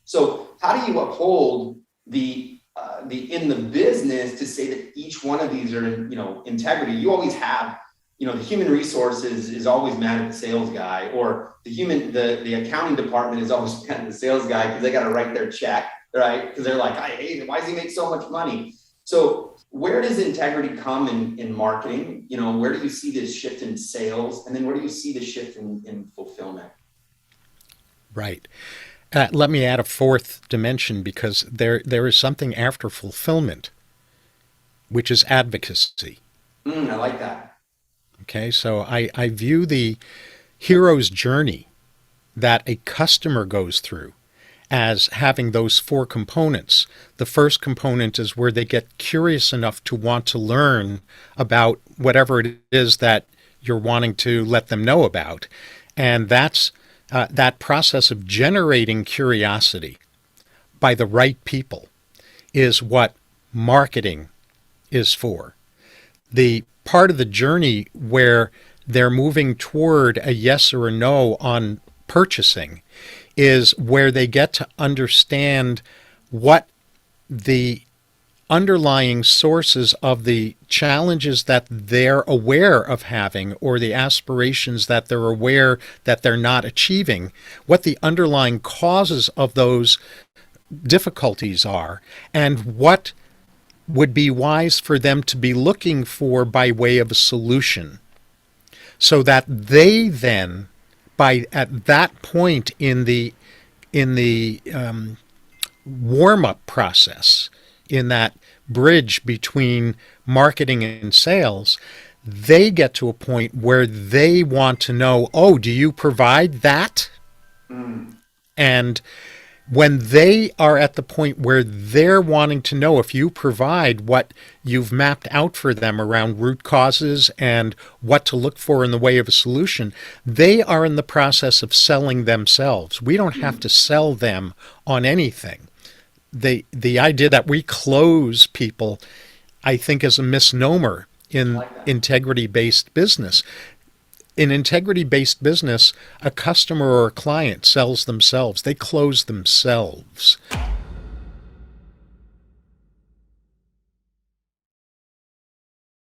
So how do you uphold the in the business to say that each one of these are, integrity? You always have, the human resources is always mad at the sales guy, or the accounting department is always mad at the sales guy because they got to write their check, right? Because they're like, I hate it. Why does he make so much money? So where does integrity come in marketing? Where do you see this shift in sales? And then where do you see the shift in fulfillment? Right. Let me add a fourth dimension, because there is something after fulfillment, which is advocacy. I like that. Okay, so I view the hero's journey that a customer goes through as having those four components. The first component is where they get curious enough to want to learn about whatever it is that you're wanting to let them know about. And that's that process of generating curiosity by the right people is what marketing is for. The part of the journey where they're moving toward a yes or a no on purchasing is where they get to understand what the underlying sources of the challenges that they're aware of having, or the aspirations that they're aware that they're not achieving, what the underlying causes of those difficulties are, and what would be wise for them to be looking for by way of a solution, so that they then, by at that point in the warm-up process, in that bridge between marketing and sales, they get to a point where they want to know, oh, do you provide that? And when they are at the point where they're wanting to know if you provide what you've mapped out for them around root causes and what to look for in the way of a solution, they are in the process of selling themselves. We don't have to sell them on anything. The idea that we close people, I think, is a misnomer in integrity-based business. In integrity-based business, a customer or a client sells themselves. They close themselves.